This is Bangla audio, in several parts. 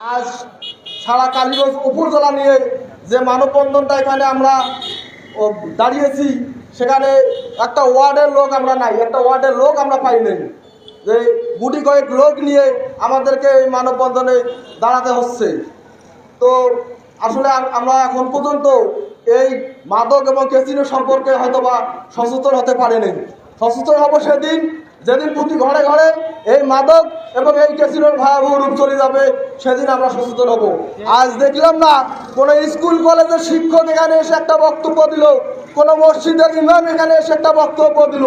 আজ সারা কালীগঞ্জ উপজেলা নিয়ে যে মানববন্ধনটা এখানে আমরা দাঁড়িয়েছি, সেখানে একটা ওয়ার্ডের লোক আমরা নাই, একটা ওয়ার্ডের লোক আমরা পাই নাই। যে গুটি কয়েক লোক নিয়ে আমাদেরকে এই মানববন্ধনে দাঁড়াতে হচ্ছে। তো আসলে আমরা এখন পর্যন্ত এই মাদক এবং ক্যাসিনো সম্পর্কে হয়তোবা সচেতন হতে পারিনি। সচেতন হব সেদিন যেদিন প্রতি ঘরে ঘরে এই মাদক এবং এই ক্যাসিনোর ভয়াবহ রূপ চলে যাবে, সেদিন আমরা সচেতন হব। আজ দেখলাম না কোনো স্কুল কলেজের শিক্ষক এখানে এসে একটা বক্তব্য দিল, কোনো মসজিদের ইমাম এখানে এসে একটা বক্তব্য দিল।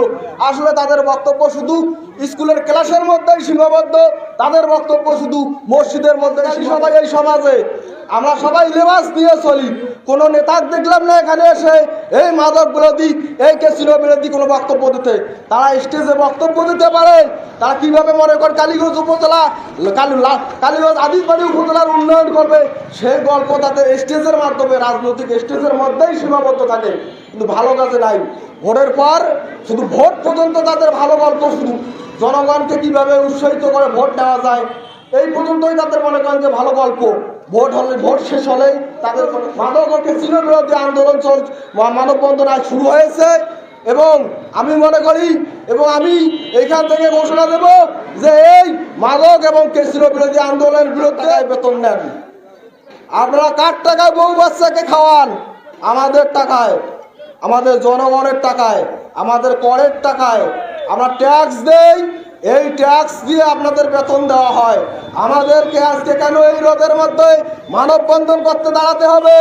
আসলে তাদের বক্তব্য শুধু স্কুলের ক্লাসের মধ্যেই সীমাবদ্ধ, তাদের বক্তব্য শুধু মসজিদের মধ্যে। সবাই এই সমাজে আমরা সবাই লেবাস দিয়ে চলি, কোনো নেতা দেখলাম না এখানে এসে এই মাদক বিরোধী এই ক্যাসিনো বিরোধী কোনো বক্তব্য দিতে। তারা স্টেজে বক্তব্য দিতে পারে, তারা কিভাবে মনে করে কালীগঞ্জ উপজেলা কালীগঞ্জ আদিবাড়ি উপজেলার উন্নয়ন করবে, সেই গল্প তাদের স্টেজের মাধ্যমে রাজনৈতিক স্টেজের মধ্যেই সীমাবদ্ধ থাকে, কিন্তু ভালো কাজে নাই। ভোটের পর শুধু ভোট পর্যন্ত তাদের ভালো গল্প, শুধু জনগণকে কিভাবে উৎসাহিত করে ভোট নেওয়া যায় এই পর্যন্তই তাদের মনে করেন যে ভালো গল্প। ভোট শেষ হলেই তাদের মাদক ও ক্যাসিনো বিরোধী আন্দোলন মানববন্ধন আজ শুরু হয়েছে। এবং আমি মনে করি এবং আমি এইখান থেকে ঘোষণা দেব যে এই মাদক এবং ক্যাসিনো বিরোধী আন্দোলনের বিরুদ্ধে বেতন নেন। আপনারা কার টাকায় বউ বাচ্চাকে খাওয়ান? আমাদের টাকায়, আমাদের জনগণের টাকায়, আমাদের করের টাকায় আমরা ট্যাক্স দেই। এই ট্যাক্স দিয়ে আপনাদের বেতন দেওয়া হয়। আমাদেরকে আজকে কেন এই রোদের মধ্যে মানববন্ধন করতে দাঁড়াতে হবে?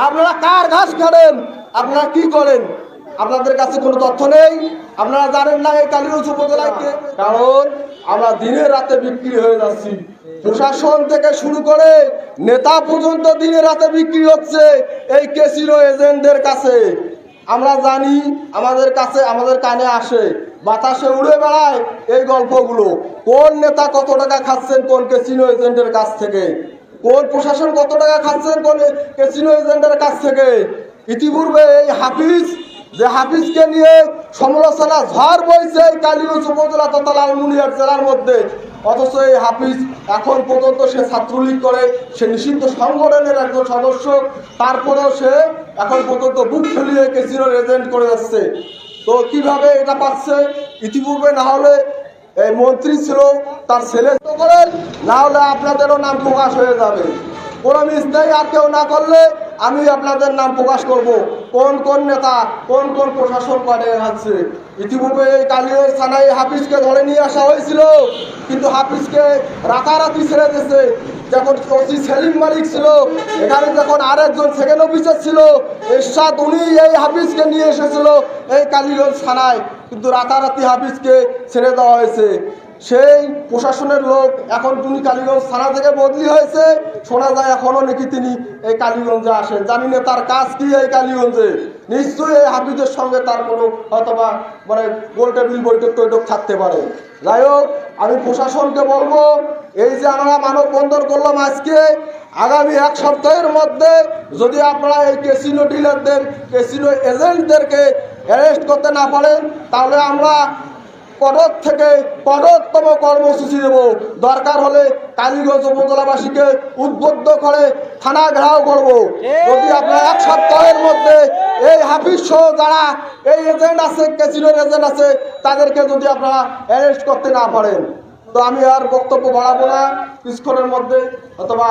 আপনারা কার ঘাস কাটেন? আপনারা কি করেন? আপনাদের কাছে কোনো তথ্য নেই? আপনারা জানেন না এই কালীগঞ্জ উপজেলায়? কারণ আমরা দিনে রাতে বিক্রি হয়ে যাচ্ছি। প্রশাসন থেকে শুরু করে নেতা পর্যন্ত দিনে রাতে বিক্রি হচ্ছে এই ক্যাসিনো এজেন্টদের কাছে। আমরা জানি, আমাদের কাছে, আমাদের কানে আসে, বাতাসে উড়ে বেড়ায় এই গল্পগুলো। কোন নেতা কত টাকা খাচ্ছেন কোন ক্যাসিনো এজেন্টের কাছ থেকে, কোন প্রশাসন কত টাকা খাচ্ছেন কোন ক্যাসিনো এজেন্টের কাছ থেকে। ইতিপূর্বে এই হাফিজ, যে হাফিজকে নিয়ে সমালোচনা ঝড় বইছে এই কালীগঞ্জ উপজেলা তথা লালমনিরহাট জেলার মধ্যে, অথচ এই হাফিজ এখন পর্যন্ত সে ছাত্রলীগ করে, সে নিষিদ্ধ সংগঠনের একজন সদস্য, তারপরেও সে এখন পর্যন্ত বুক ফেলিয়ে ক্যাসিনোর এজেন্ট করে যাচ্ছে। তো কিভাবে এটা পাচ্ছে? ইতিপূর্বে না হলে এই মন্ত্রী ছিল, তার ছেলে করেন, না হলে আপনাদেরও নাম প্রকাশ হয়ে যাবে। কোনো মিস্ত্রি আর কেউ না করলে আমি আপনাদের নাম প্রকাশ করব, কোন কোন নেতা, কোন কোন প্রশাসন করে আছে। ইতিপূর্বে এই কালীগঞ্জ থানায় হাফিজকে ধরে নিয়ে আসা হয়েছিল, কিন্তু হাফিজকে রাতারাতি ছেড়ে দিয়েছে। যখন ওসি সেলিম মালিক ছিল এখানে, যখন আরেকজন সেকেন্ড অফিসার ছিল এরশাদ, উনি এই হাফিজকে নিয়ে এসেছিল এই কালীগঞ্জ থানায়, কিন্তু রাতারাতি হাফিজকে ছেড়ে দেওয়া হয়েছে। সেই প্রশাসনের লোক এখন তিনি কালীগঞ্জ থানা থেকে বদলি হয়েছে, শোনা যায় এখনো নাকি তিনি এই কালীগঞ্জে আসেন। জানি না তার কাজ কি এই কালীগঞ্জে। নিশ্চয়ই এই হাফিজের সঙ্গে তার কোনো হয়তোবা মানে গোল টেবিল বৈঠক টৈঠক থাকতে পারে। যাই হোক, আমি প্রশাসনকে বলবো, এই যে আমরা মানববন্ধন করলাম আজকে, আগামী এক সপ্তাহের মধ্যে যদি আপনারা এই ক্যাসিনো ডিলারদের, ক্যাসিনো এজেন্টদেরকে অ্যারেস্ট করতে না পারেন, তাহলে আমরা কঠোর থেকে কঠোরতম কর্মসূচি দেব। দরকার হলে কালীগঞ্জ উপজেলাবাসীকে উদ্বুদ্ধ করে থানা ঘেরাও করব। যদি আপনারা এক সপ্তাহের মধ্যে এই হাফিজ সহ যারা এই এজেন্ট আছে, ক্যাসিনোর এজেন্ট আছে, তাদেরকে যদি আপনারা অ্যারেস্ট করতে না পারেন, তো আমি আর বক্তব্য বাড়াবো না। কিছুক্ষণের মধ্যে অথবা